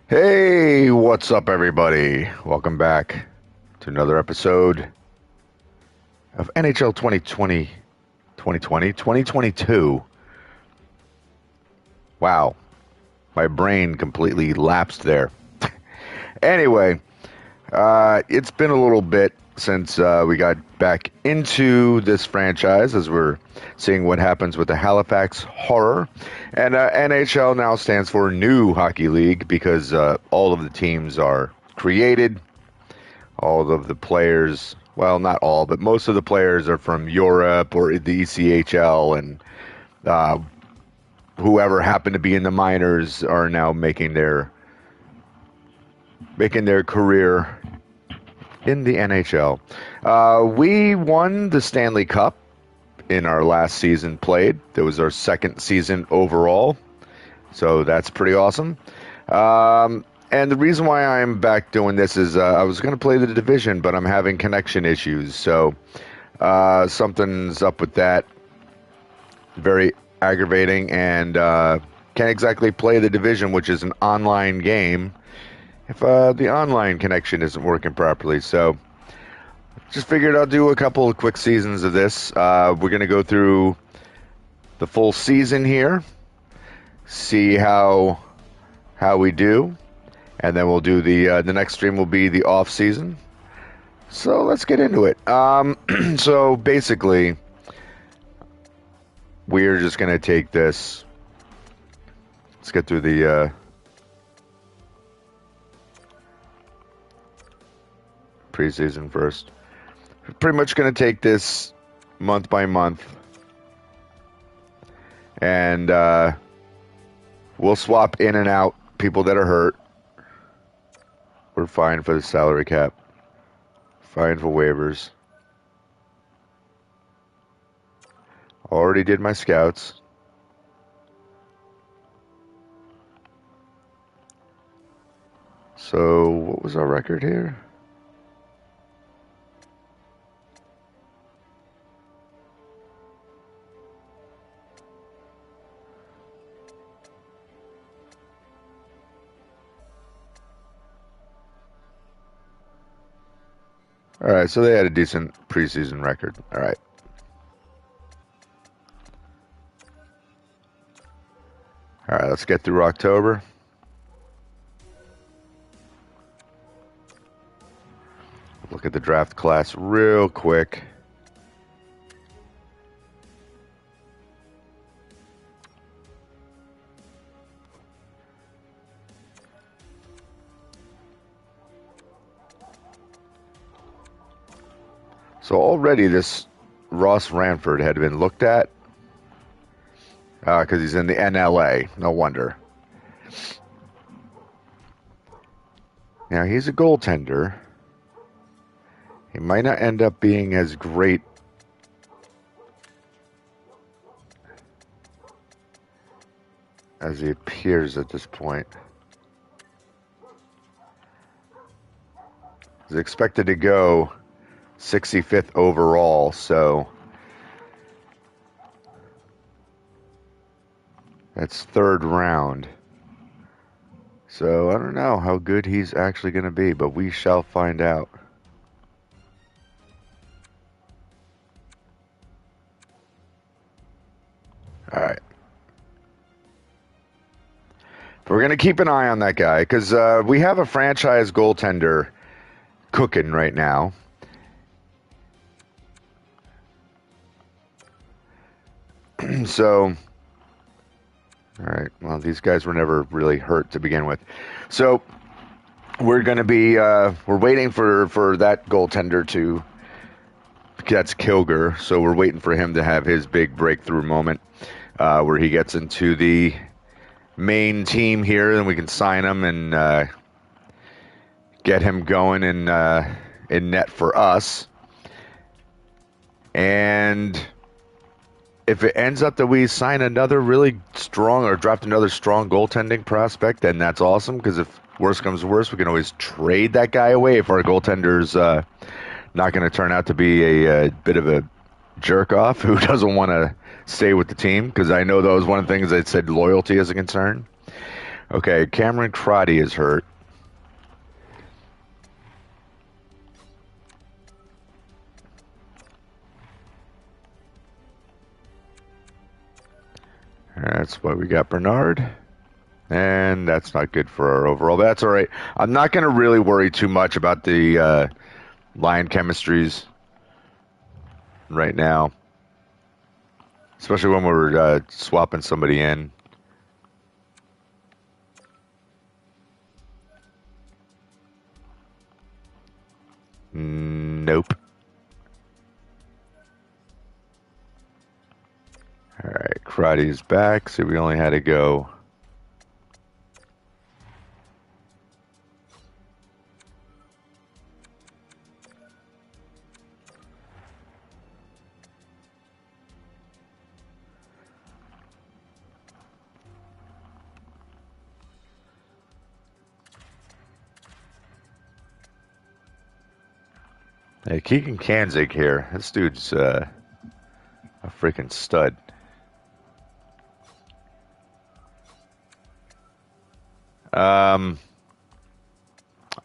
Hey, what's up, everybody? Welcome back to another episode of NHL 2022. Wow, my brain completely lapsed there. Anyway, it's been a little bit since we got back into this franchise as we're seeing what happens with the Halifax Horror. And NHL now stands for New Hockey League because all of the teams are created. All of the players, well, not all, but most of the players are from Europe or the ECHL, and uh, whoever happened to be in the minors are now making their career in the NHL. We won the Stanley Cup in our last season played. That was our second season overall, so that's pretty awesome. And the reason why I'm back doing this is I was going to play the division, but I'm having connection issues. So something's up with that. Very aggravating, and can't exactly play the division, which is an online game, if the online connection isn't working properly. So just figured I'll do a couple of quick seasons of this. We're going to go through the full season here, see how we do. And then we'll do the next stream will be the off season. So let's get into it. So basically, we're just gonna take this. Let's get through the preseason first. We're pretty much gonna take this month by month, and we'll swap in and out people that are hurt. We're fine for the salary cap. Fine for waivers. Already did my scouts. So, what was our record here? All right, so they had a decent preseason record. All right. All right, let's get through October. Look at the draft class real quick. So already this Ross Ranford had been looked at because he's in the NLA. No wonder. Now, he's a goaltender. He might not end up being as great as he appears at this point. He's expected to go 65th overall, so that's third round. So I don't know how good he's actually going to be, but we shall find out. All right. We're going to keep an eye on that guy because we have a franchise goaltender cooking right now. So, all right. Well, these guys were never really hurt to begin with. So we're going to be, we're waiting for that goaltender to, that's Kilger. So we're waiting for him to have his big breakthrough moment where he gets into the main team here, and we can sign him and get him going in net for us. And if it ends up that we sign another really strong or draft another strong goaltending prospect, then that's awesome, because if worse comes to worse, we can always trade that guy away if our goaltender's not going to turn out to be a bit of a jerk off who doesn't want to stay with the team, because I know that was one of the things that said loyalty is a concern. Okay, Cameron Crotty is hurt. That's why we got Bernard. And that's not good for our overall, but that's all right. I'm not going to really worry too much about the line chemistries right now, especially when we're swapping somebody in. Nope. All right, Karate's back, so we only had to go. Hey, Keegan Kanzig here. This dude's a freaking stud.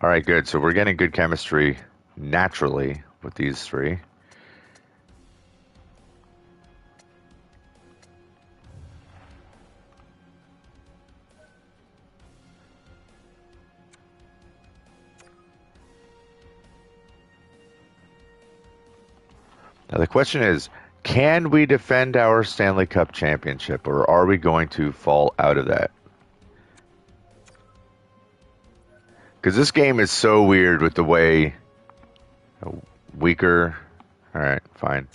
All right, good. So we're getting good chemistry naturally with these three. Now the question is, can we defend our Stanley Cup championship, or are we going to fall out of that? Because this game is so weird with the way weaker. All right, fine.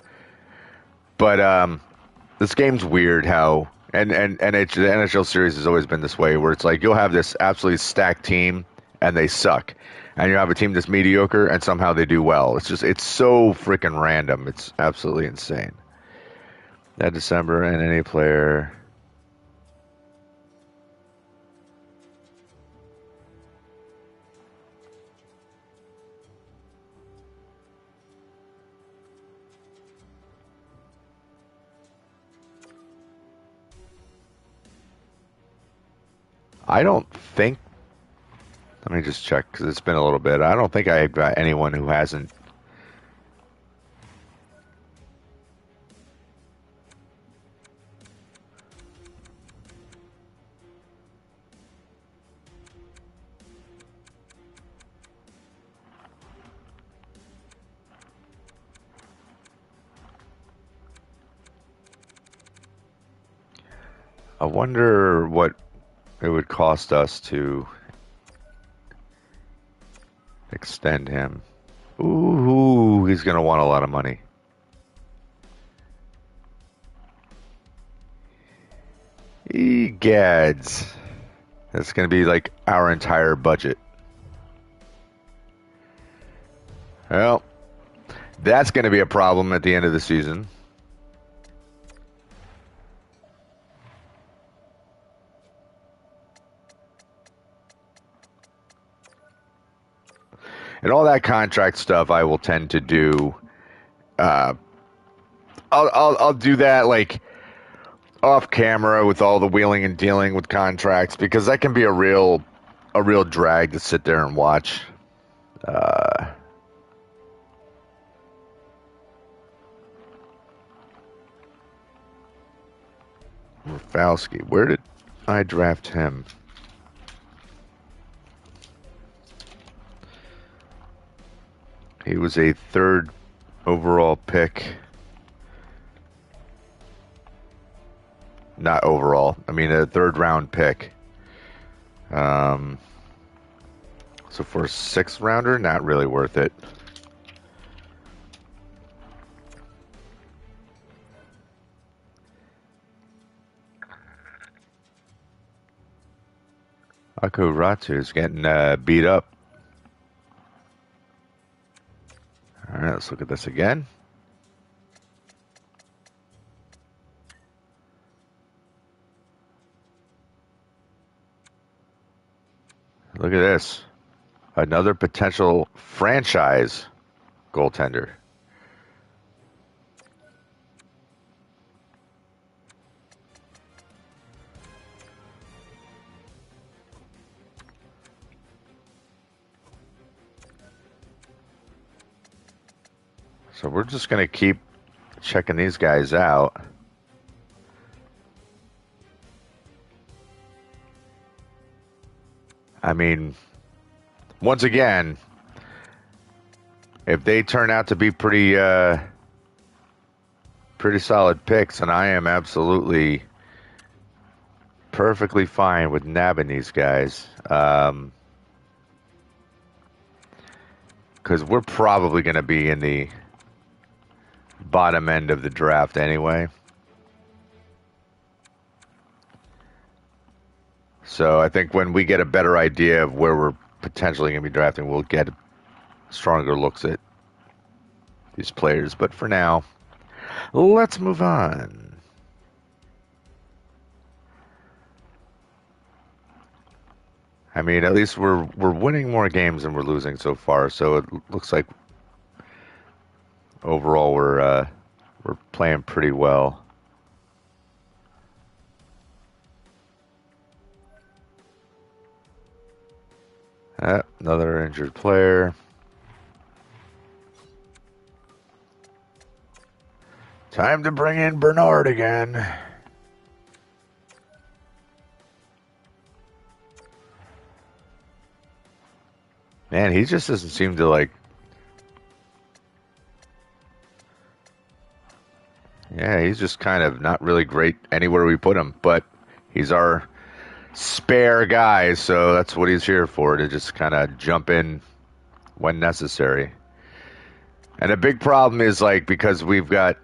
But this game's weird how and the NHL series has always been this way, where it's like you'll have this absolutely stacked team and they suck, and you have a team that's mediocre and somehow they do well. It's so freaking random. It's absolutely insane. That December and any player. I don't think. Let me just check because it's been a little bit. I don't think I've got anyone who hasn't. I wonder what it would cost us to extend him. Ooh, he's gonna want a lot of money. Egads. That's gonna be like our entire budget. Well, that's gonna be a problem at the end of the season. And all that contract stuff I will tend to do. Uh, I'll do that like off camera with all the wheeling and dealing with contracts because that can be a real drag to sit there and watch. Uh, Rafalski, where did I draft him? He was a third overall pick. Not overall. I mean, a third round pick. So for a sixth rounder, not really worth it. Akuratu is getting beat up. All right, let's look at this again. Look at this. Another potential franchise goaltender. So we're just going to keep checking these guys out. I mean, once again, if they turn out to be pretty solid picks, and I am absolutely perfectly fine with nabbing these guys. Because we're probably going to be in the bottom end of the draft anyway. So I think when we get a better idea of where we're potentially going to be drafting, we'll get stronger looks at these players. But for now, let's move on. I mean, at least we're winning more games than we're losing so far. So it looks like overall we're playing pretty well. Another injured player. Time to bring in Bernard again. Man, he just doesn't seem to like... Yeah, he's just kind of not really great anywhere we put him, but he's our spare guy, so that's what he's here for, to just kind of jump in when necessary. And a big problem is, like, because we've got,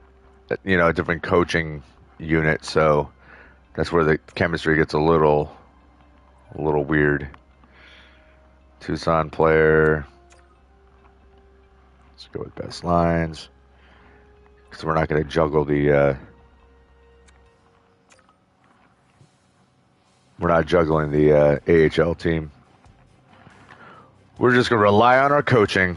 you know, a different coaching unit, so that's where the chemistry gets a little weird. Tucson player. Let's go with best lines, because we're not going to juggle the we're not juggling the AHL team. We're just going to rely on our coaching.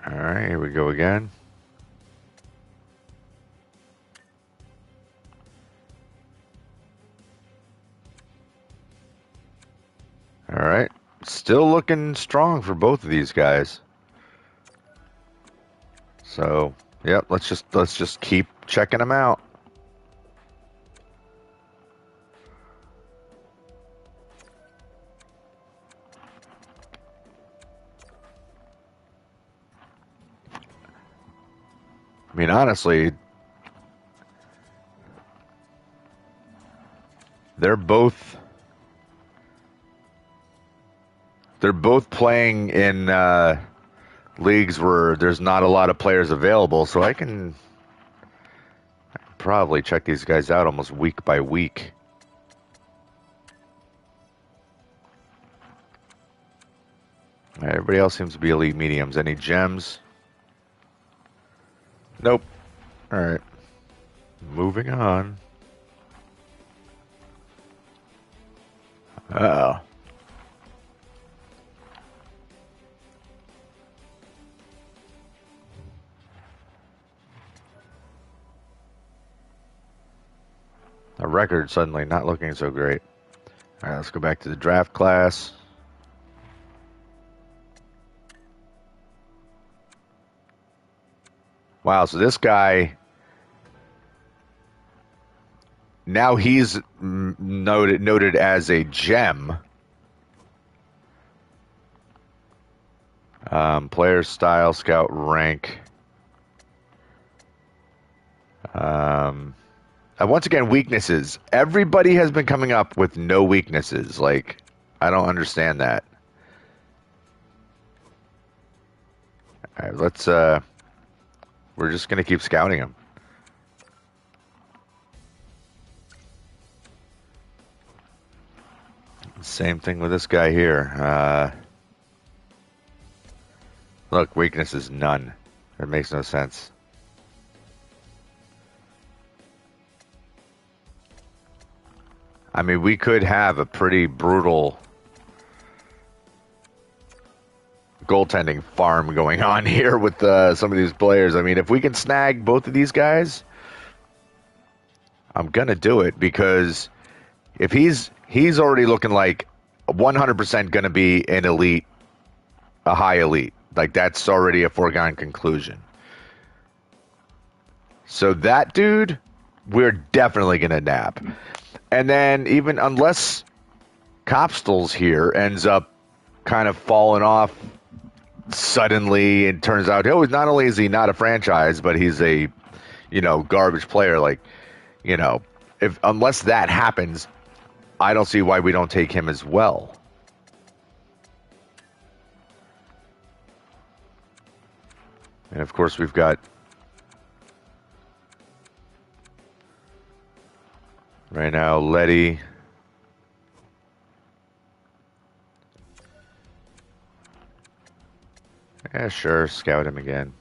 All right, here we go again. All right, still looking strong for both of these guys. So, yep, let's just keep checking them out. I mean, honestly, they're both playing in leagues where there's not a lot of players available, so I can probably check these guys out almost week by week. Everybody else seems to be elite mediums. Any gems? Nope. All right. Moving on. Uh-oh. A record suddenly not looking so great. All right, let's go back to the draft class. Wow, so this guy, now he's noted as a gem. Player style, scout rank. Once again, weaknesses. Everybody has been coming up with no weaknesses. Like, I don't understand that. All right, let's, we're just going to keep scouting him. Same thing with this guy here. Look, weakness is none. That makes no sense. I mean, we could have a pretty brutal goaltending farm going on here with some of these players. I mean, if we can snag both of these guys, I'm going to do it, because if he's already looking like 100% going to be an elite, a high elite. Like that's already a foregone conclusion. So that dude, we're definitely going to nab. And then even unless Copstall's here ends up kind of falling off suddenly, it turns out, oh, not only is he not a franchise, but he's a, garbage player. Like, if unless that happens, I don't see why we don't take him as well. And of course, we've got right now Letty. Yeah, sure, scout him again.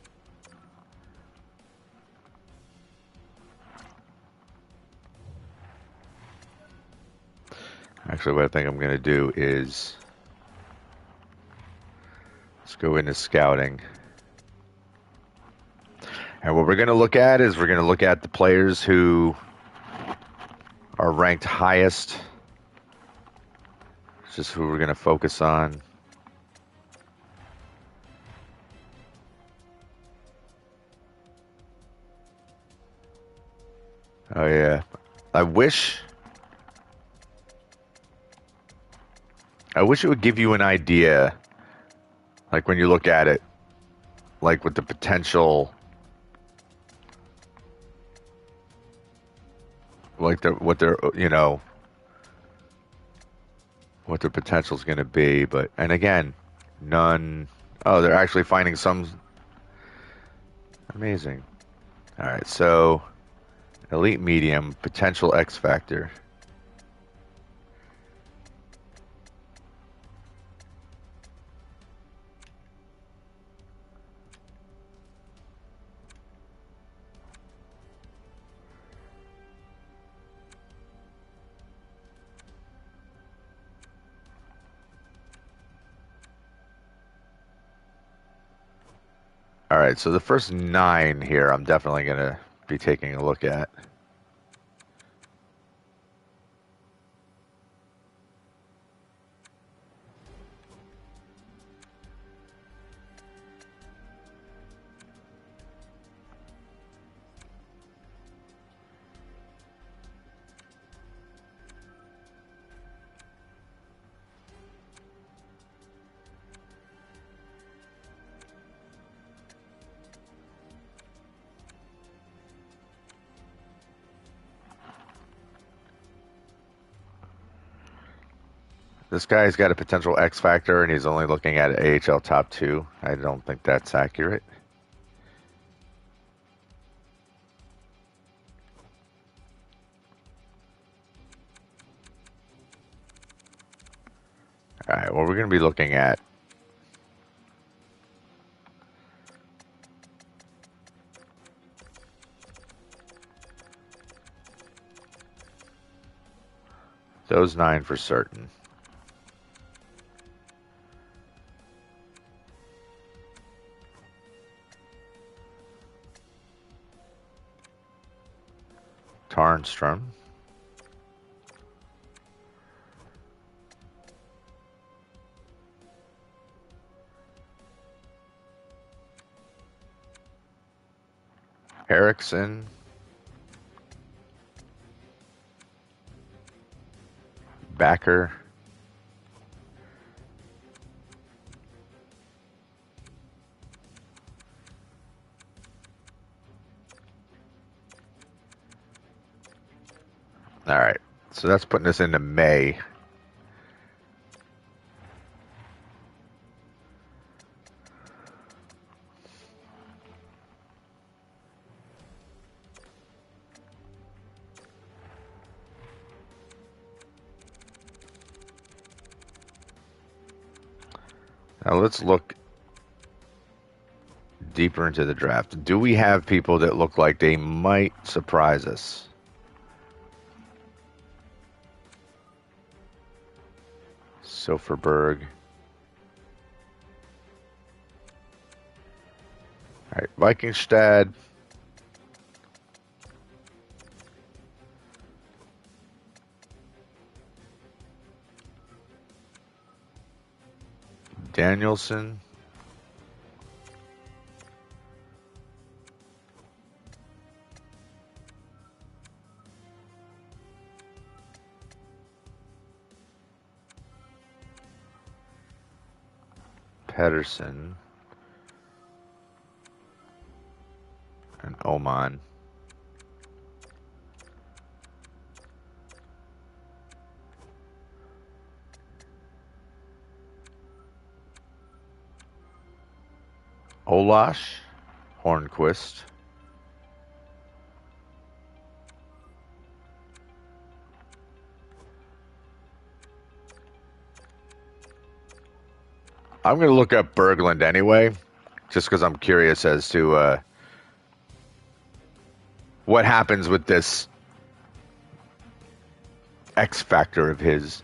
Actually, what I think I'm going to do is let's go into scouting. And what we're going to look at is we're going to look at the players who are ranked highest. It's just who we're going to focus on. Oh, yeah. I wish it would give you an idea, like when you look at it, like with the potential, like what their potential is going to be. But and again, none. Oh, they're actually finding some. Amazing. All right, so elite medium potential X factor. All right, so the first 9 here, I'm definitely going to be taking a look at. This guy's got a potential X factor, and he's only looking at AHL top 2. I don't think that's accurate. All right, well, we're going to be looking at those 9 for certain. Tarnstrom. Erickson. Backer. All right, so that's putting us into May. Now let's look deeper into the draft. Do we have people that look like they might surprise us? Soferberg. All right, Vikingstad. Danielson. Pedersen. And Oman. Olash. Hornquist. I'm going to look up Berglund anyway, just because I'm curious as to what happens with this X factor of his.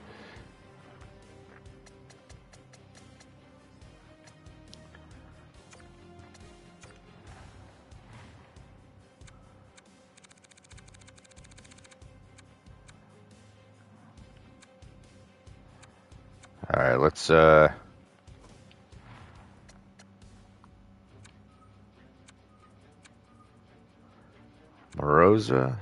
All right, let's Moroza.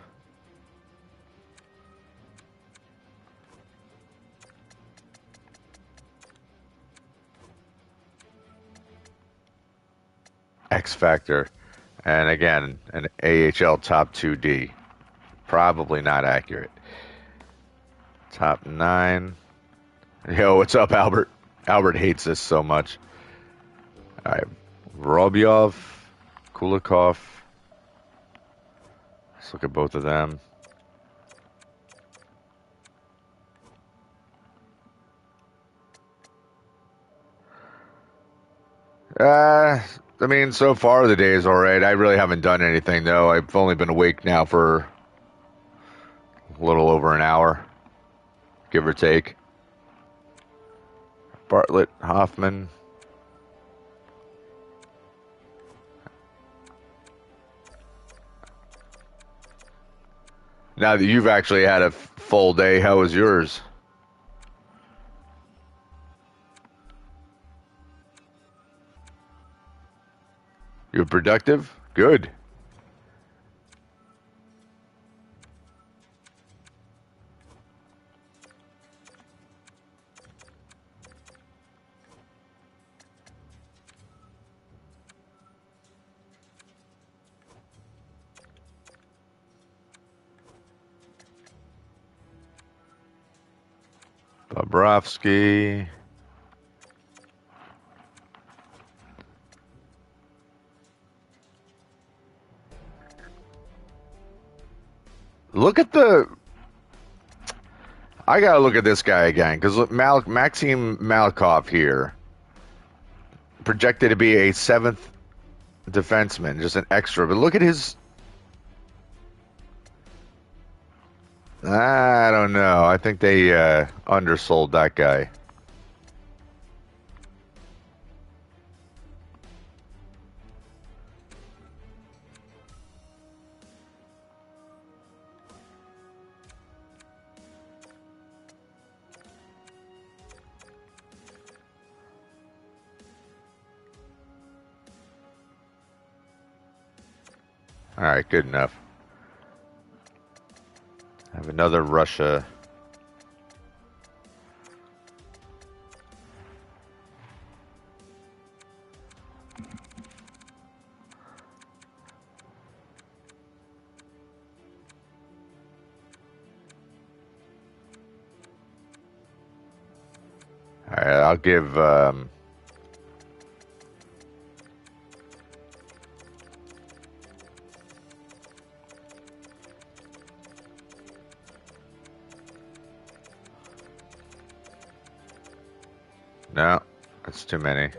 X Factor. And again, an AHL top 2D. Probably not accurate. Top 9. Yo, what's up, Albert? Albert hates this so much. All right. Robyov, Kulikov. Let's look at both of them. I mean, so far the day is all right. I really haven't done anything, though. I've only been awake now for a little over an hour, give or take. Bartlett, Hoffman. Now that you've actually had a full day, how was yours? You were productive? Good. Bobrovsky. Look at the. I gotta look at this guy again because Maxim Malikov here, projected to be a 7th defenseman, just an extra. But look at his. I don't know. I think they undersold that guy. All right, good enough. I have another Russia. All right, I'll give. No, that's too many.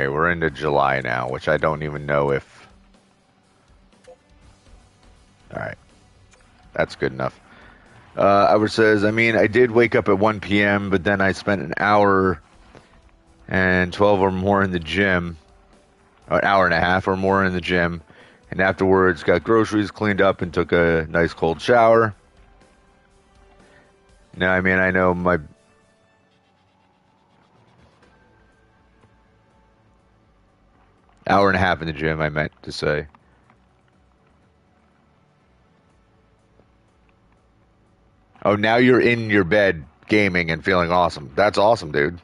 Okay, we're into July now, which I don't even know if... Alright. That's good enough. Albert says, I mean, I did wake up at 1 p.m., but then I spent an hour and 12 or more in the gym. An hour and a half or more in the gym. And afterwards, got groceries, cleaned up, and took a nice cold shower. No, I mean, I know my... Hour and a half in the gym, I meant to say. Oh, now you're in your bed gaming and feeling awesome. That's awesome, dude.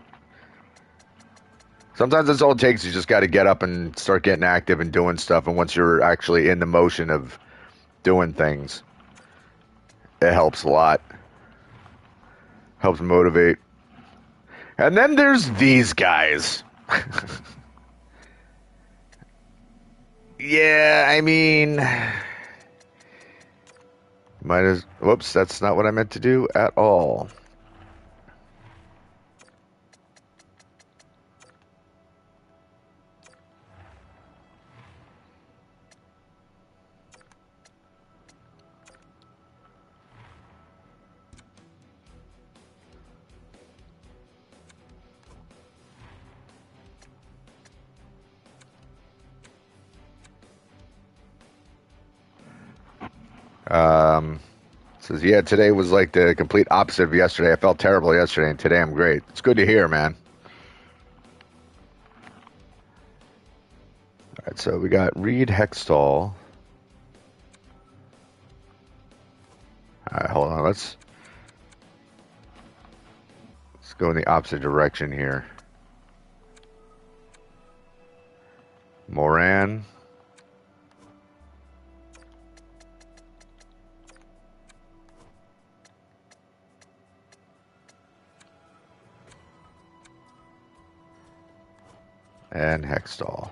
Sometimes that's all it takes. You just got to get up and start getting active and doing stuff. And once you're actually in the motion of doing things, it helps a lot. Helps motivate. And then there's these guys. Yeah, I mean... Might as... Whoops, that's not what I meant to do at all. Says, yeah, today was like the complete opposite of yesterday. I felt terrible yesterday, and today I'm great. It's good to hear, man. All right, so we got Reed Hextall. All right, hold on. Let's go in the opposite direction here. Moran. And Hextall.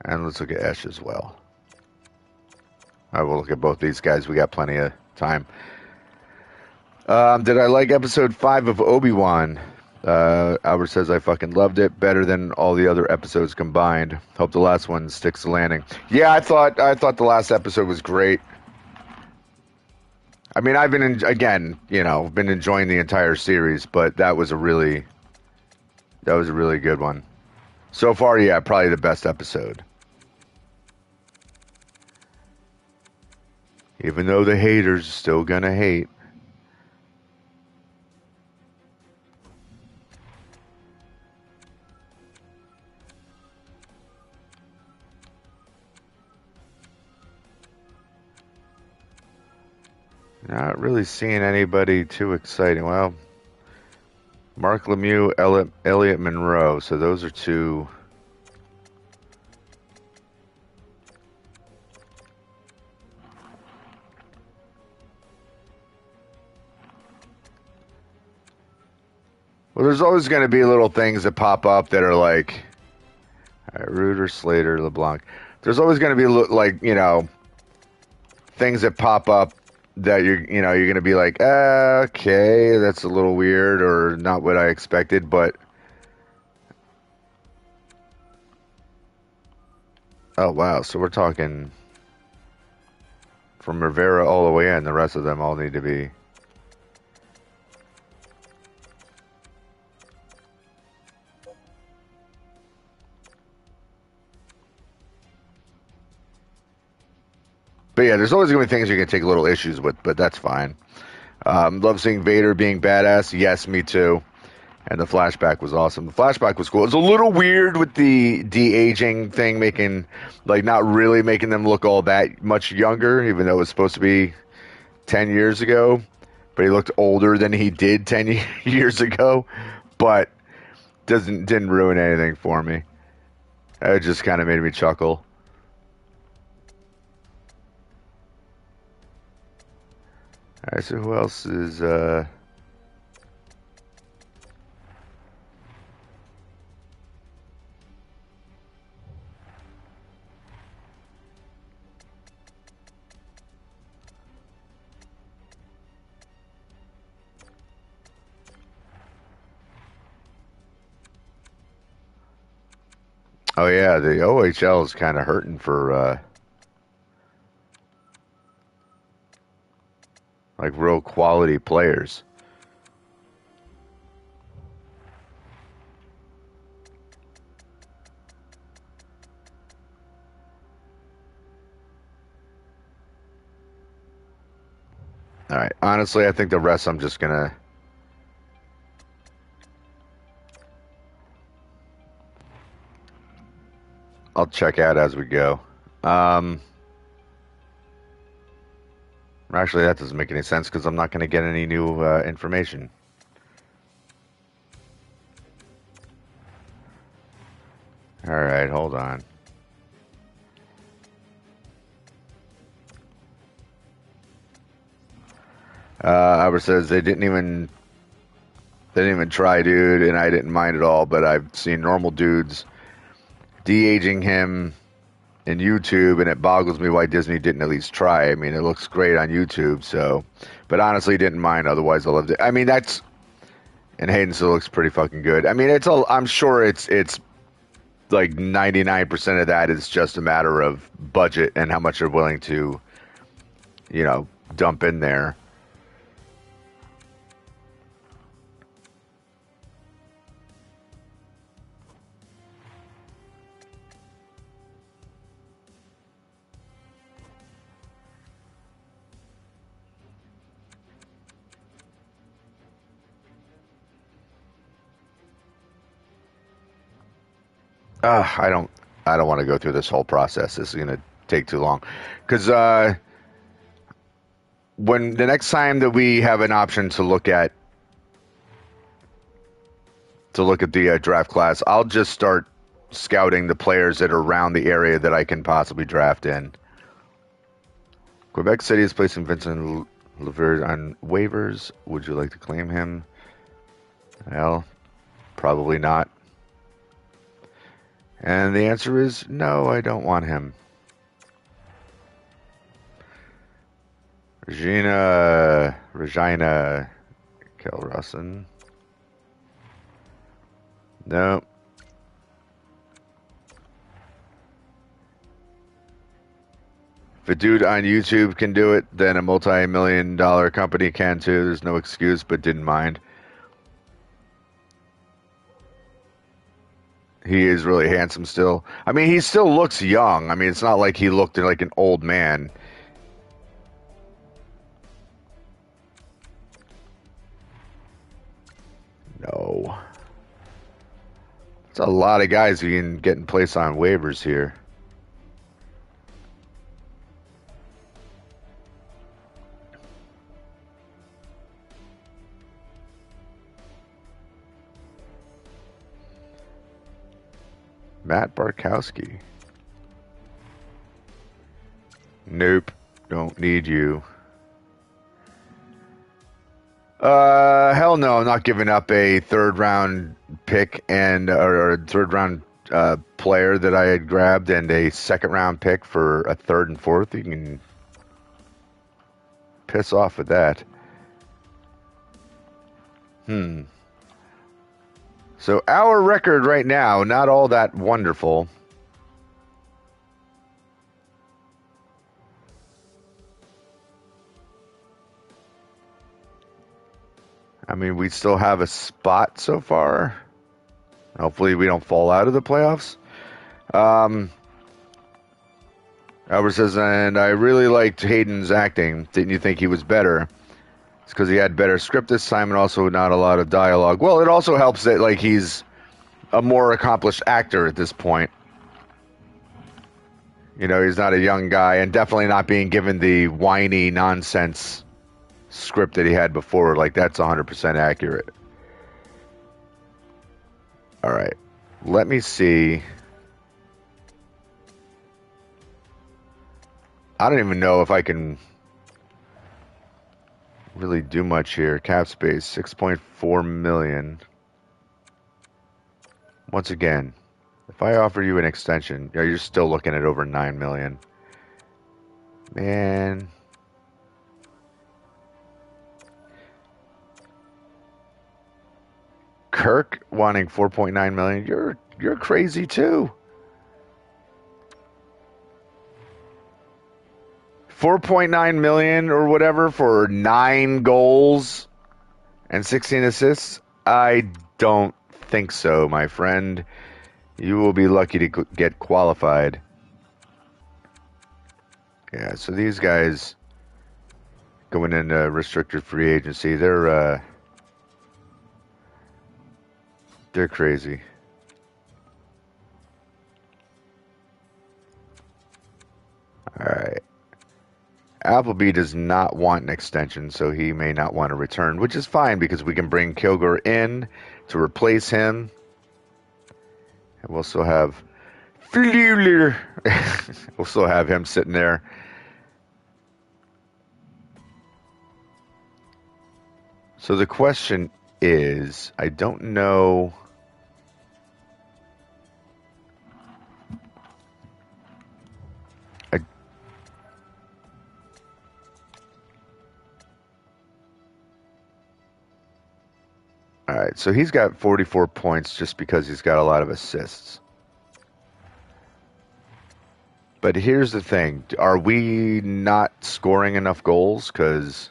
And let's look at Esh as well. I will look at both these guys. We got plenty of time. Did I like episode 5 of Obi-Wan? Albert says, I fucking loved it. Better than all the other episodes combined. Hope the last one sticks the landing. Yeah, I thought the last episode was great. I mean, I've been, been enjoying the entire series, but that was a really good one. So far, yeah, probably the best episode. Even though the haters are still gonna hate. Not really seeing anybody too exciting. Well, Mark Lemieux, Elliot Monroe. So those are two. Well, there's always going to be little things that pop up that are like, all right, Reuter, Slater, LeBlanc. There's always going to be things that pop up that you're going to be like, okay, that's a little weird or not what I expected, but oh wow, so we're talking from Rivera all the way in. The rest of them all need to be. But yeah, there's always going to be things you can take little issues with, but that's fine. Love seeing Vader being badass. Yes, me too. And the flashback was awesome. The flashback was cool. It was a little weird with the de-aging thing, not really making them look all that much younger, even though it was supposed to be 10 years ago. But he looked older than he did 10 years ago. But didn't ruin anything for me. It just kind of made me chuckle. All right, so who else is... Oh yeah, the OHL is kind of hurting for like real quality players. All right. Honestly, I think the rest I'm just gonna. I'll check out as we go. Um, Actually, that doesn't make any sense because I'm not going to get any new information. All right, hold on. Albert says they didn't even try, dude, and I didn't mind at all. But I've seen normal dudes de-aging him in YouTube, and it boggles me why Disney didn't at least try. I mean, it looks great on YouTube, so. But honestly, didn't mind. Otherwise, I loved it. I mean, that's and Hayden still looks pretty fucking good. I mean, it's all. I'm sure it's like 99% of that is just a matter of budget and how much they're willing to, you know, dump in there. I don't want to go through this whole process. This is going to take too long. Because when the next time that we have an option to look at the draft class, I'll just start scouting the players that are around the area that I can possibly draft in. Quebec City is placing Vincent Lever on waivers. Would you like to claim him? Well, probably not. And the answer is no, I don't want him. Regina Kelrussen. No. If a dude on YouTube can do it, then a multi-million-dollar company can too. There's no excuse, but didn't mind. He is really handsome still. I mean, he still looks young. I mean, it's not like he looked like an old man. No. It's a lot of guys being getting placed on waivers here. Matt Barkowski. Nope. Don't need you. Hell no, I'm not giving up a third round pick or a third round player that I had grabbed and a second round pick for a third and fourth. You can piss off with that. So our record right now, not all that wonderful. I mean, we still have a spot so far. Hopefully we don't fall out of the playoffs. Albert says, and I really liked Hayden's acting. Didn't you think he was better? It's because he had better script this time and also not a lot of dialogue. Well, it also helps that like he's a more accomplished actor at this point. You know, he's not a young guy and definitely not being given the whiny nonsense script that he had before. Like, that's 100% accurate. All right. Let me see. I don't even know if I can really do much here. Cap space, 6.4 million. Once again, if I offer you an extension, you're still looking at over 9 million. Man. Kirk wanting 4.9 million. You're crazy too. $4.9 million or whatever for 9 goals and 16 assists? I don't think so, my friend. You will be lucky to get qualified. Yeah, so these guys going into restricted free agency, they're crazy. All right. Appleby does not want an extension, so he may not want to return, which is fine because we can bring Kilgore in to replace him. And we'll still have Fleuler. We'll still have him sitting there. So the question is, I don't know. All right, so he's got 44 points just because he's got a lot of assists. But here's the thing. Are we not scoring enough goals? Because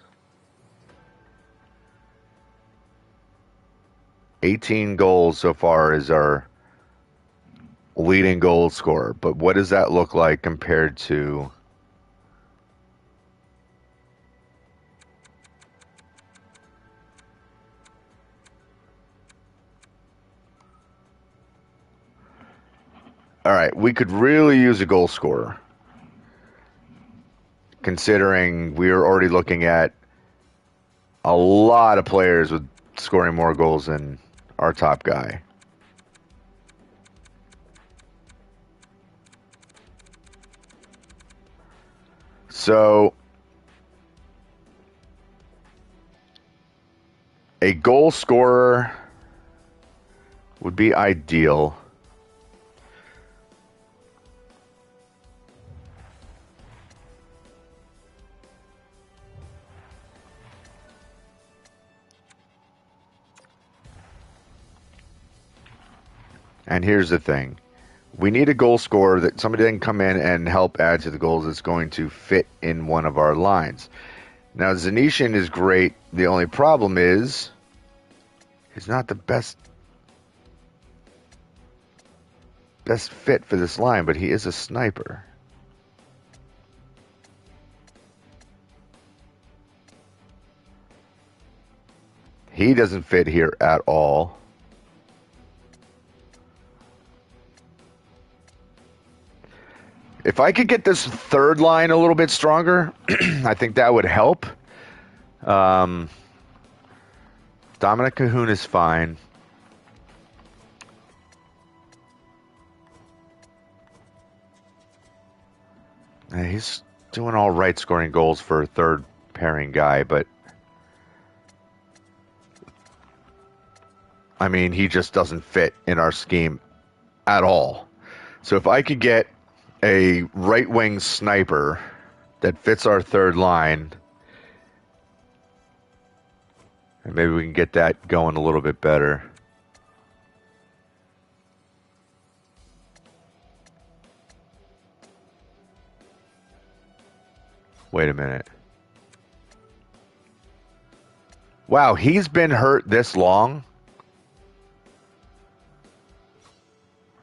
18 goals so far is our leading goal scorer. But what does that look like compared to... All right, we could really use a goal scorer, considering we're already looking at a lot of players with scoring more goals than our top guy. So a goal scorer would be ideal. And here's the thing. We need a goal scorer that somebody that can come in and help add to the goals that's going to fit in one of our lines. Now, Zanishin is great. The only problem is he's not the best fit for this line, but he is a sniper. He doesn't fit here at all. If I could get this third line a little bit stronger, I think that would help. Dominic Cahoon is fine. He's doing all right scoring goals for a third pairing guy, but I mean, he just doesn't fit in our scheme at all. So if I could get a right-wing sniper that fits our third line, and maybe we can get that going a little bit better. Wait a minute. Wow, he's been hurt this long?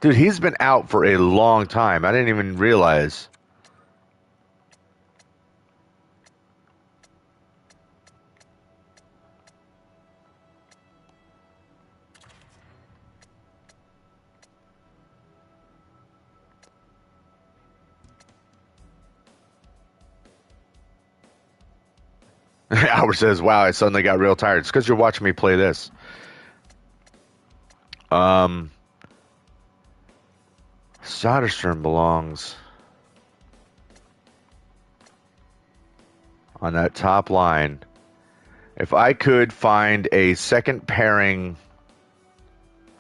Dude, he's been out for a long time. I didn't even realize. Albert says, wow, I suddenly got real tired. It's because you're watching me play this. Soderstrom belongs on that top line. If I could find a two second pairing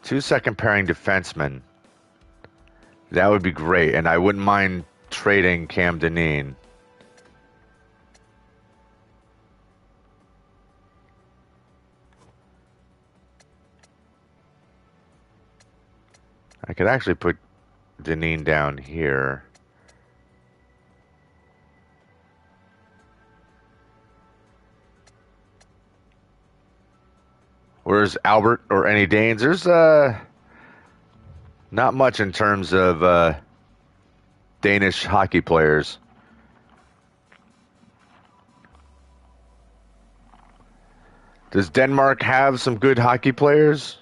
defensemen, that would be great. And I wouldn't mind trading Cam Dineen. I could actually put Dineen down here. Whereas Albert or any Danes, there's not much in terms of Danish hockey players. Does Denmark have some good hockey players?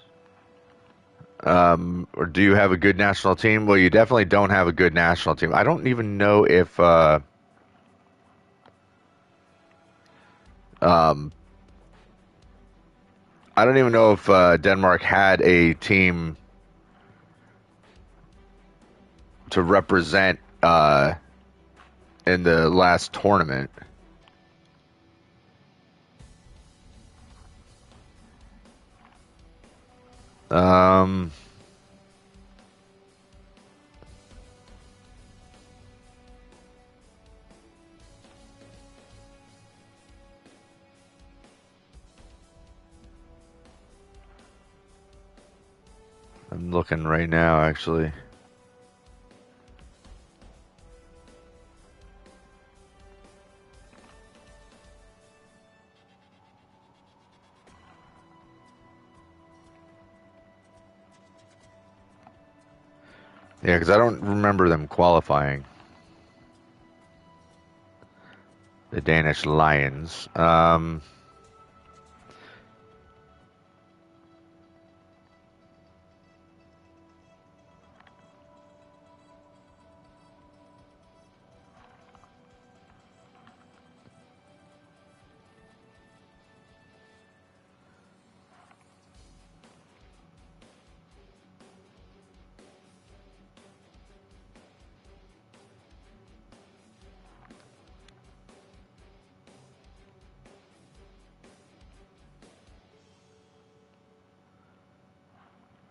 Or do you have a good national team? Well, you definitely don't have a good national team. I don't even know if um, I don't even know if Denmark had a team to represent in the last tournament. Um, I'm looking right now, actually. Yeah, because I don't remember them qualifying. The Danish Lions.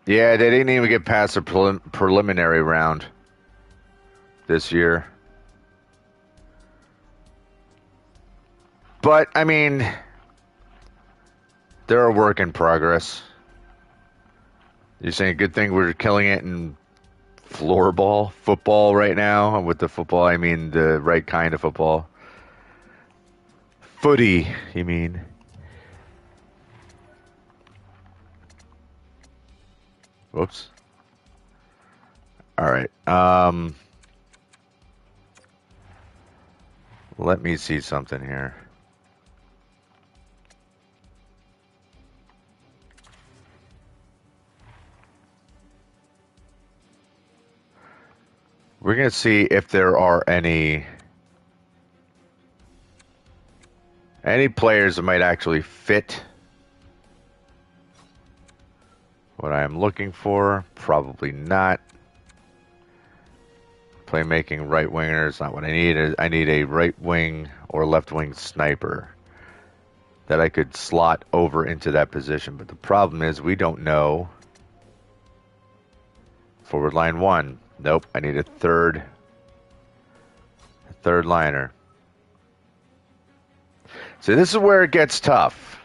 Yeah, they didn't even get past the preliminary round this year. But, I mean, they're a work in progress. You're saying a good thing we're killing it in floorball, football right now. And with the football, I mean the right kind of football. Footy, you mean? Whoops. All right. Let me see something here. We're going to see if there are any players that might actually fit what I am looking for. Probably not. Playmaking right winger is not what I need. I need a right wing or left wing sniper that I could slot over into that position. But the problem is we don't know. Forward line one. Nope. I need a third liner. So this is where it gets tough.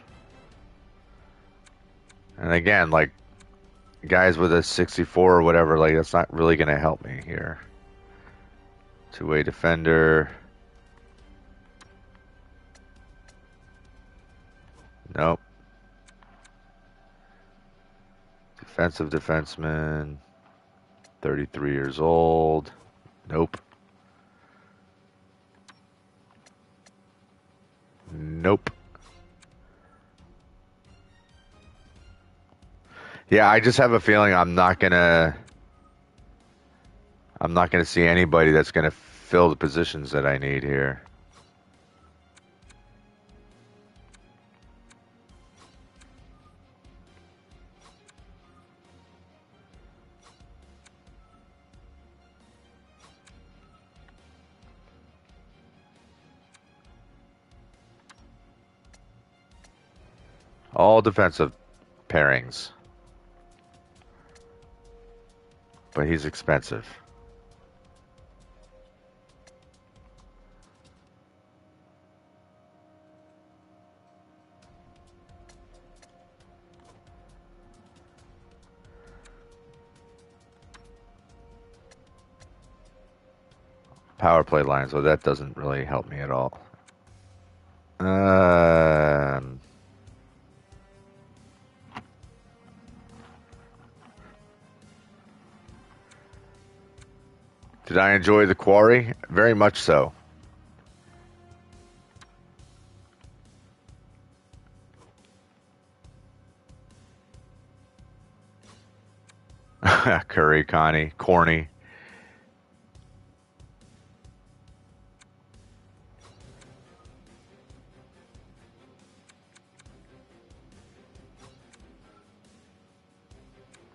And again, like guys with a 64 or whatever, like that's not really going to help me here. Two-way defender. Nope. Defensive defenseman. 33 years old. Nope. Nope. Yeah, I just have a feeling I'm not gonna see anybody that's gonna fill the positions that I need here. All defensive pairings. But he's expensive. Power play line, so that doesn't really help me at all. Did I enjoy the quarry? Very much so. Curry, Connie, corny.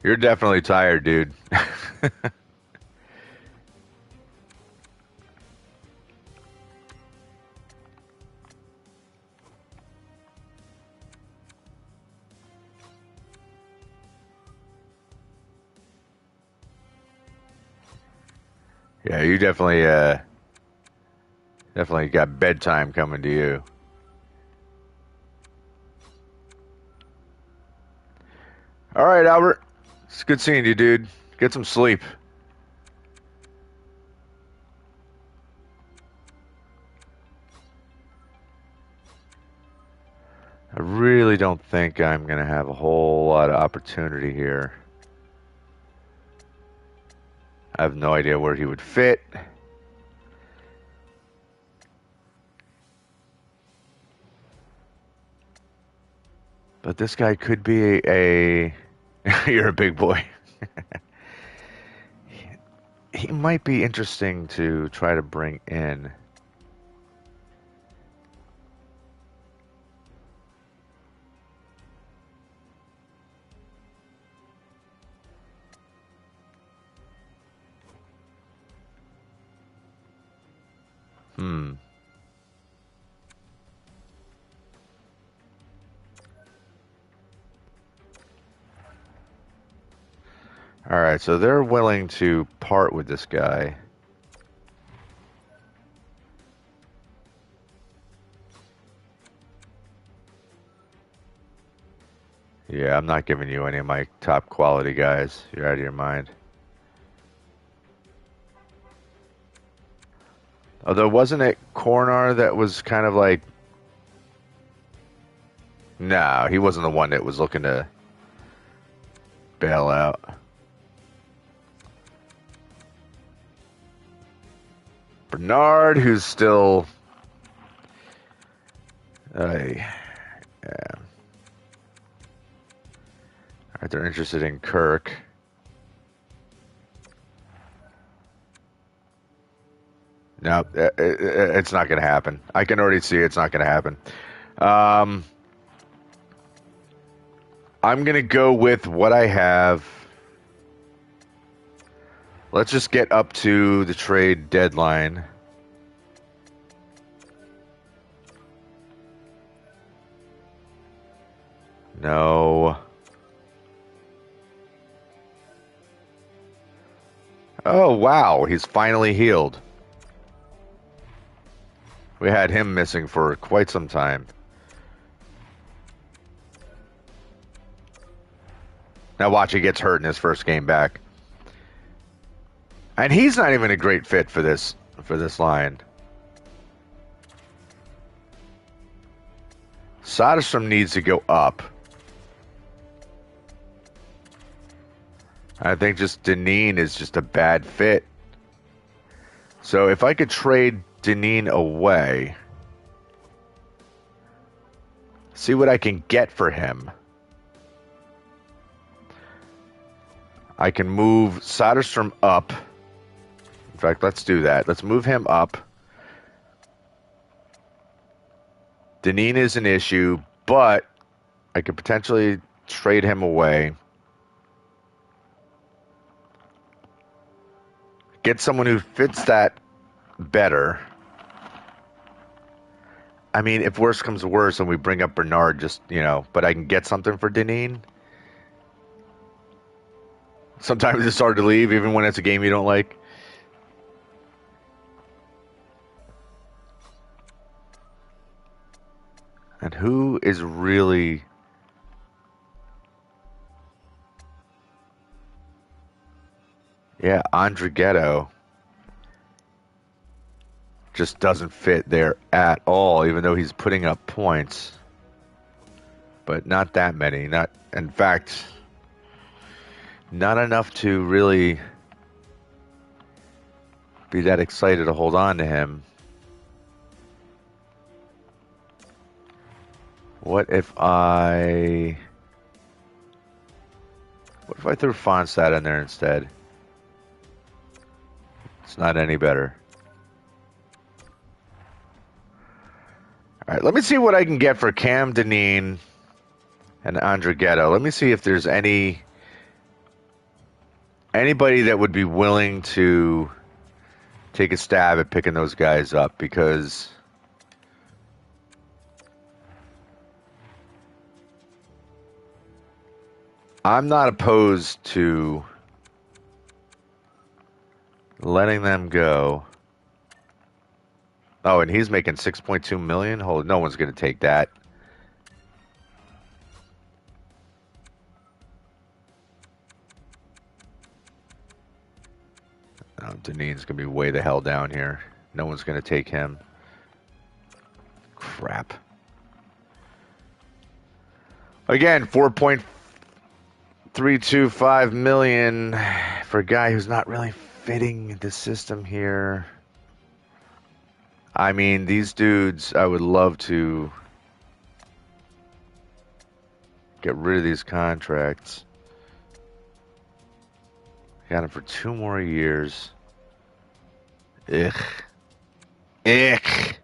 You're definitely tired, dude. Yeah, you definitely got bedtime coming to you. All right, Albert. It's good seeing you, dude. Get some sleep. I really don't think I'm going to have a whole lot of opportunity here. I have no idea where he would fit. But this guy could be a you're a big boy. He might be interesting to try to bring in. Hmm. All right, so they're willing to part with this guy. Yeah, I'm not giving you any of my top quality guys. You're out of your mind. Although, wasn't it Cornar that was kind of like... No, he wasn't the one that was looking to bail out. Bernard, who's still... yeah. All right, they're interested in Kirk. No, it's not going to happen. I can already see it's not going to happen. I'm going to go with what I have. Let's just get up to the trade deadline. No. Oh, wow. He's finally healed. We had him missing for quite some time. Now watch, he gets hurt in his first game back. And he's not even a great fit for this line. Soderstrom needs to go up. I think just Dineen is just a bad fit. So if I could trade Dineen away, see what I can get for him. I can move Soderstrom up. In fact, let's do that. Let's move him up. Dineen is an issue, but I could potentially trade him away. Get someone who fits that better. I mean, if worse comes to worse and we bring up Bernard, just, but I can get something for Dineen. Sometimes it's hard to leave, even when it's a game you don't like. And who is really... Yeah, Andrighetto just doesn't fit there at all, even though he's putting up points. But not that many. Not, in fact, not enough to really be that excited to hold on to him. What if I threw Fonstad in there instead? It's not any better. All right, let me see what I can get for Cam Dineen and Andrighetto. Let me see if there's anybody that would be willing to take a stab at picking those guys up, because I'm not opposed to letting them go. Oh, and he's making $6.2 million? Hold, no one's going to take that. Oh, Dineen's going to be way the hell down here. No one's going to take him. Crap. Again, $4.325 million for a guy who's not really fitting the system here. I mean, these dudes, I would love to get rid of these contracts. Got him for 2 more years. Ugh. Ick.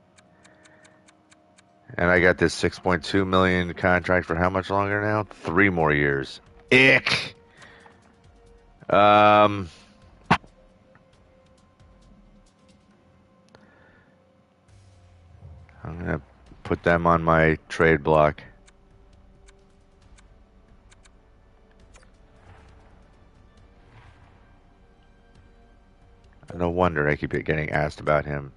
And I got this $6.2 million contract for how much longer now? 3 more years. Ick. I'm gonna put them on my trade block. No wonder I keep getting asked about him.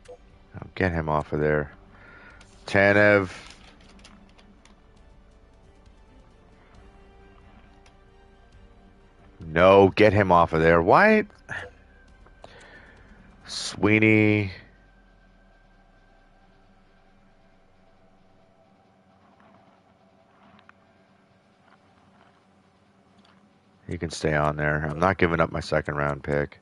I'll get him off of there. Tanev. No, get him off of there. Why? Sweeney. He can stay on there. I'm not giving up my 2nd round pick.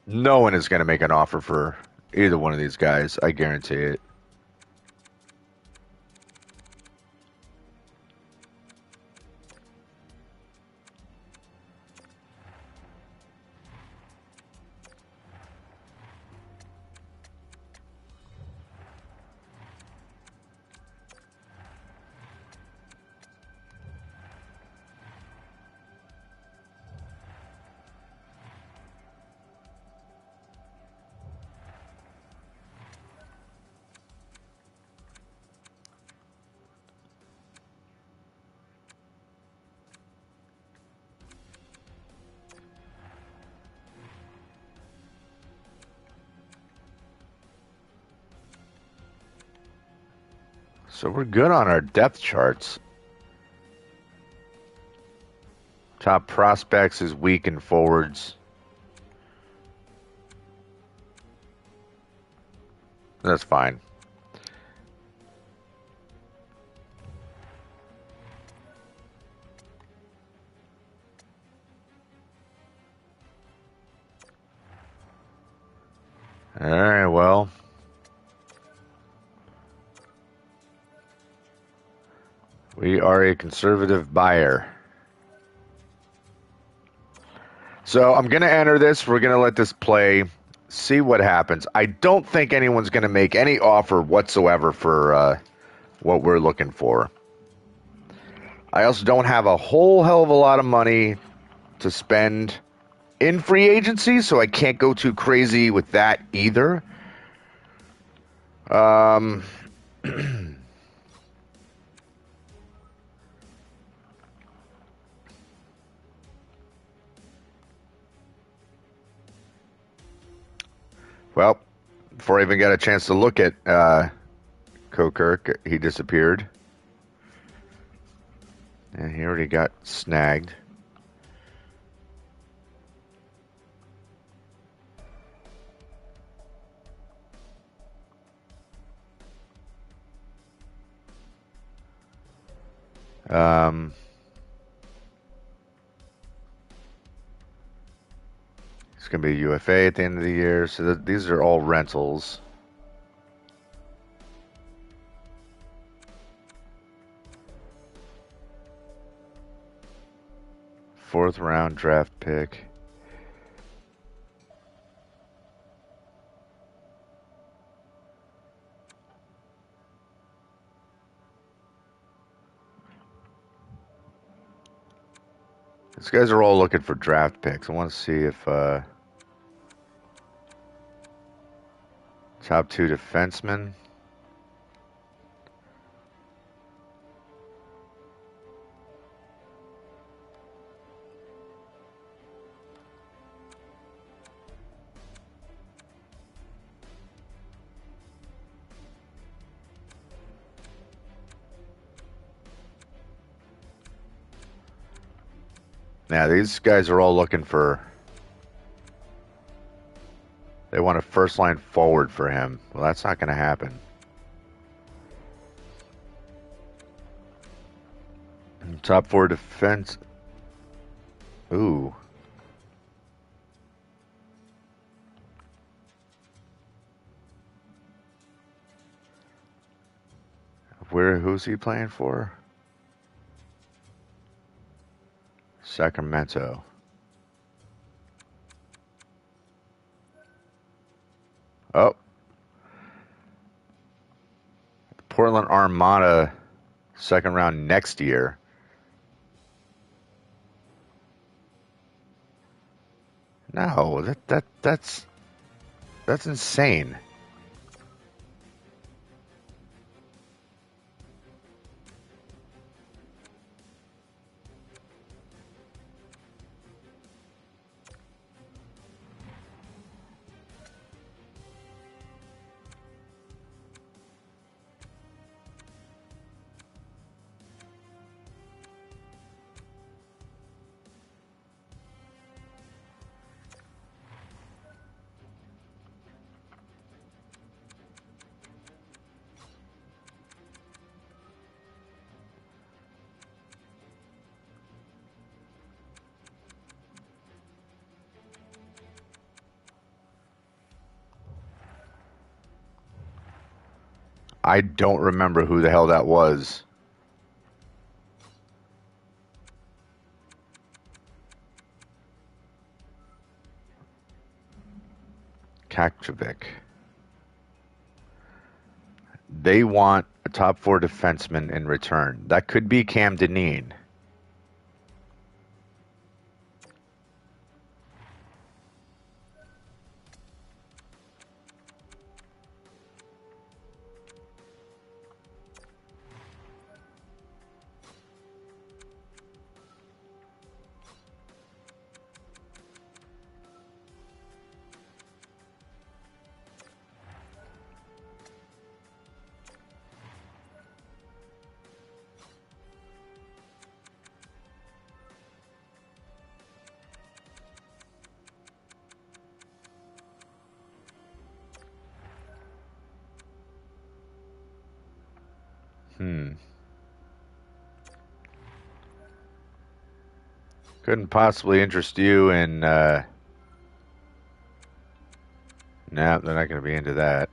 No one is going to make an offer for either one of these guys. I guarantee it. So we're good on our depth charts. Top prospects is weak in forwards. That's fine. All right, well. We are a conservative buyer. So I'm going to enter this. We're going to let this play, see what happens. I don't think anyone's going to make any offer whatsoever for what we're looking for. I also don't have a whole hell of a lot of money to spend in free agency, so I can't go too crazy with that either. Well, before I even got a chance to look at Kokirk, he disappeared. And he already got snagged. Um, it's going to be a UFA at the end of the year. So these are all rentals. Fourth round draft pick. These guys are all looking for draft picks. I want to see if top 2 defensemen. Now, these guys are all looking for... They want a first line forward for him. Well, that's not going to happen. Top 4 defense. Ooh. Who's he playing for? Sacramento. Oh. Portland Armada, second round next year. No, that's insane. I don't remember who the hell that was. Kakjovic. They want a top 4 defenseman in return. That could be Cam Dineen. Couldn't possibly interest you in, no, they're not going to be into that.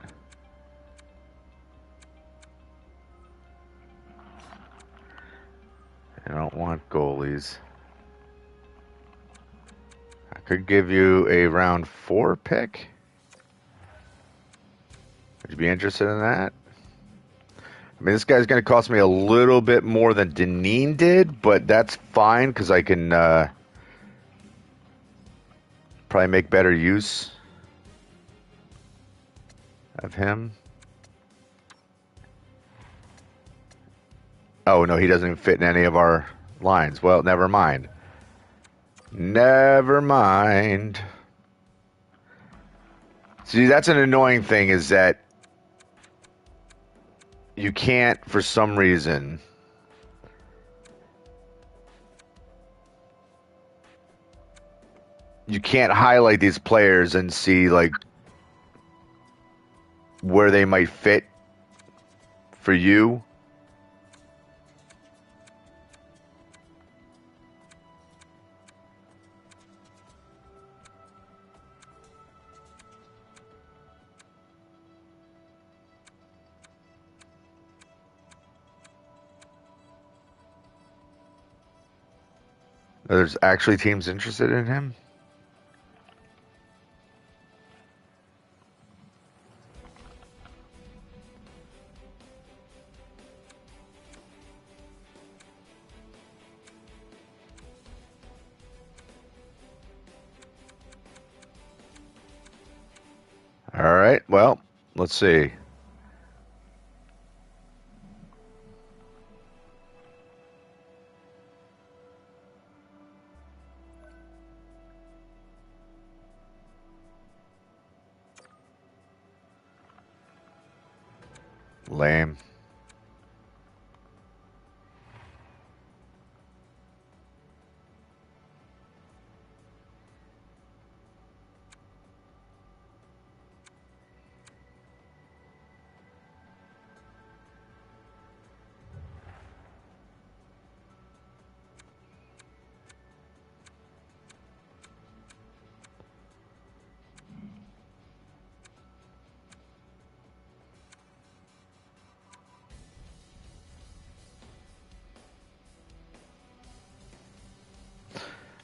I don't want goalies. I could give you a round 4 pick. Would you be interested in that? I mean, this guy's going to cost me a little bit more than Dineen did, but that's fine because I can probably make better use of him. Oh, no, he doesn't even fit in any of our lines. Well, never mind. Never mind. See, that's an annoying thing is that you can't, for some reason, you can't highlight these players and see, like, where they might fit for you. There's actually teams interested in him? All right, well, let's see. Lame.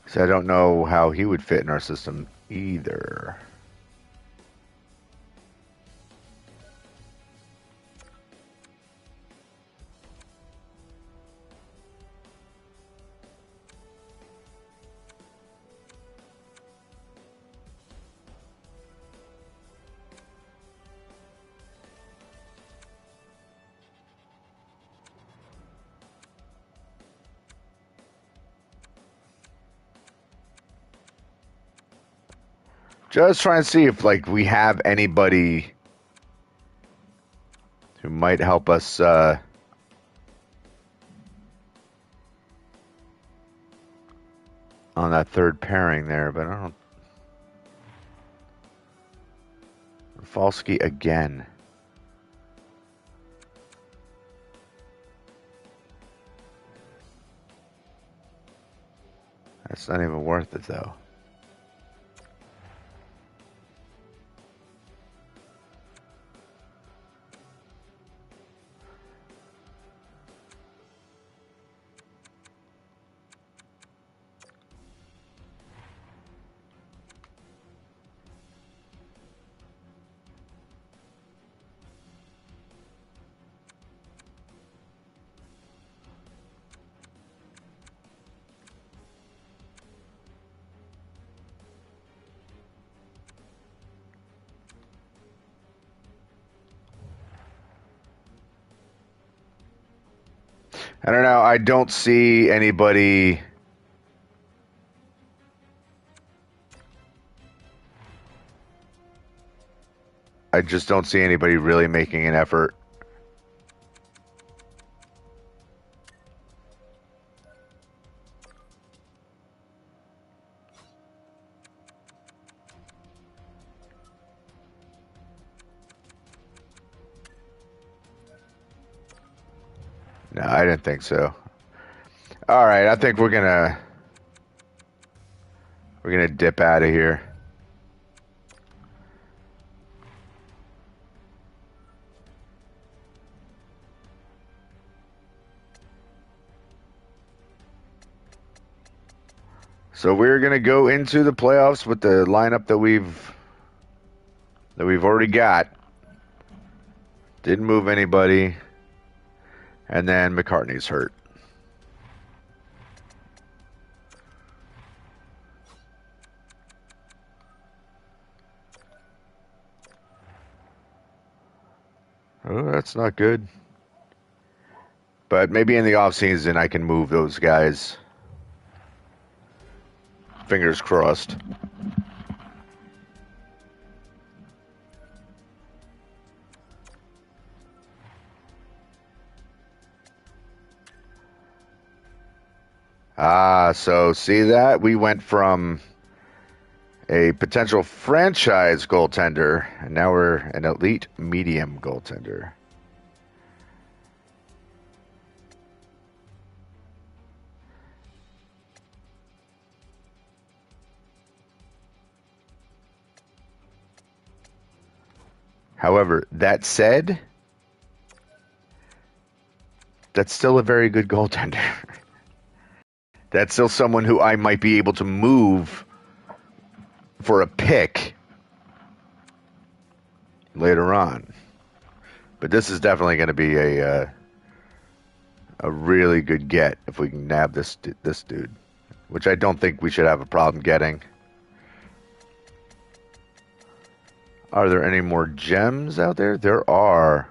So I don't know how he would fit in our system either. Just trying to see if like we have anybody who might help us on that third pairing there, but I don't. Rafalski again. That's not even worth it though. I don't know. I don't see anybody. I just don't see anybody really making an effort. No, I didn't think so. All right, I think we're gonna dip out of here. So we're gonna go into the playoffs with the lineup that we've already got. Didn't move anybody, and then McCartney's hurt. Oh, that's not good. But maybe in the off season I can move those guys. Fingers crossed. So see that? We went from a potential franchise goaltender, and now we're an elite medium goaltender. However, that said, that's still a very good goaltender. That's still someone who I might be able to move for a pick later on. But this is definitely going to be a really good get if we can nab this dude, which I don't think we should have a problem getting. Are there any more gems out there? There are.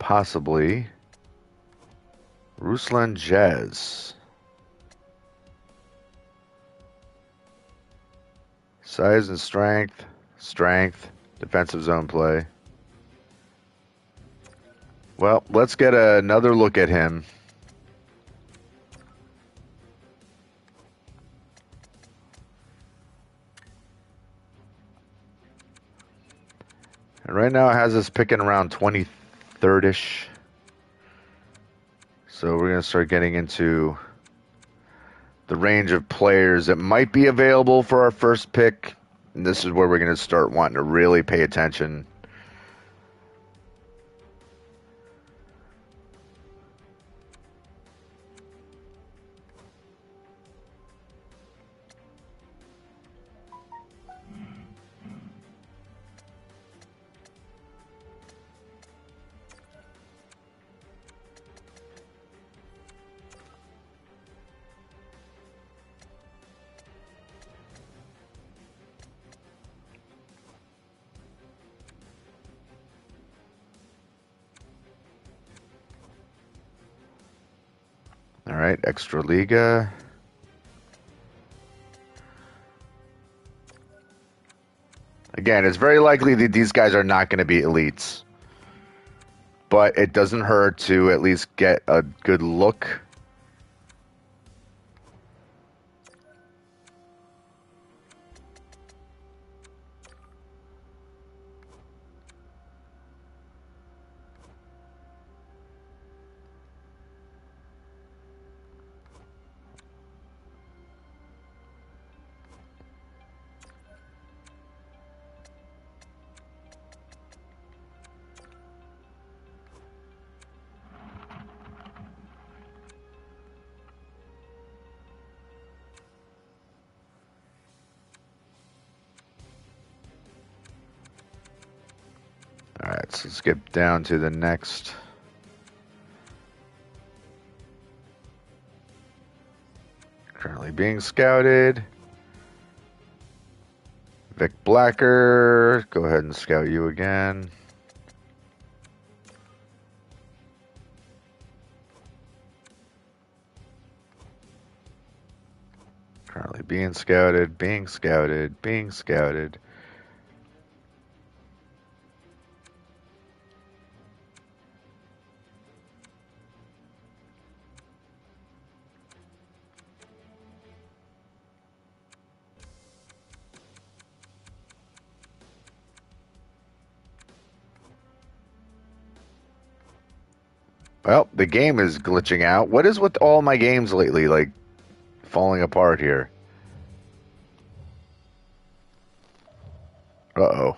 Possibly. Ruslan Jez. Size and strength. Strength. Defensive zone play. Well, let's get another look at him. And right now it has us picking around 23rd-ish. So we're going to start getting into the range of players that might be available for our first pick. And this is where we're going to start wanting to really pay attention. All right, Extra Liga. Again, it's very likely that these guys are not going to be elites. But it doesn't hurt to at least get a good look. All right, so let's skip down to the next. Currently being scouted. Vic Blacker, go ahead and scout you again. Currently being scouted, being scouted, being scouted. Well, the game is glitching out. What is with all my games lately, like, falling apart here? Uh-oh.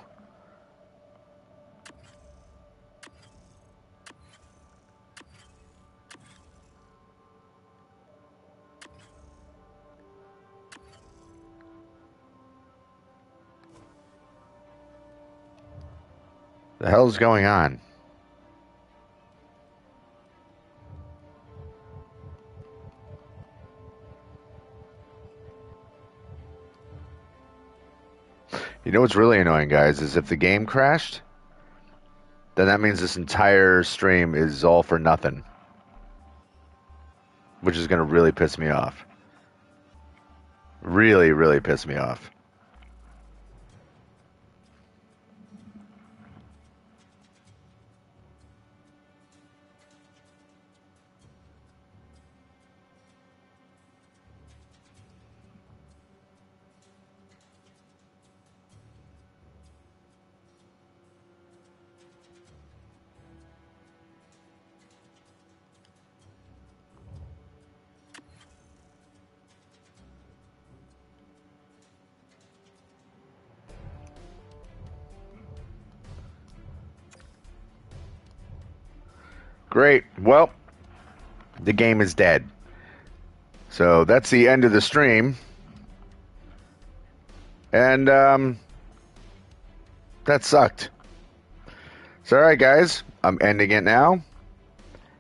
The hell's going on? You know what's really annoying, guys, is if the game crashed, then that means this entire stream is all for nothing. Which is going to really piss me off. Really, really piss me off. Great. Well, the game is dead. So that's the end of the stream. And that sucked. So, all right, guys, I'm ending it now.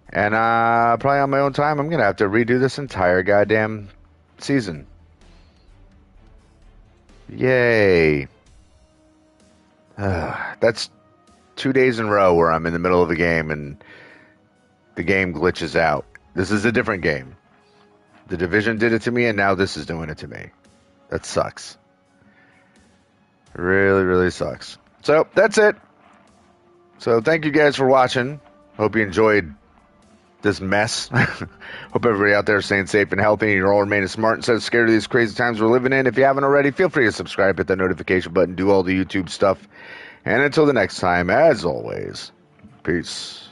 And probably on my own time, I'm going to have to redo this entire goddamn season. Yay. That's 2 days in a row where I'm in the middle of a game and the game glitches out. This is a different game. The Division did it to me, and now this is doing it to me. That sucks. Really, really sucks. So, that's it. So, thank you guys for watching. Hope you enjoyed this mess. Hope everybody out there is staying safe and healthy, and you're all remaining smart instead of scared of these crazy times we're living in. If you haven't already, feel free to subscribe, hit that notification button, do all the YouTube stuff. And until the next time, as always, peace.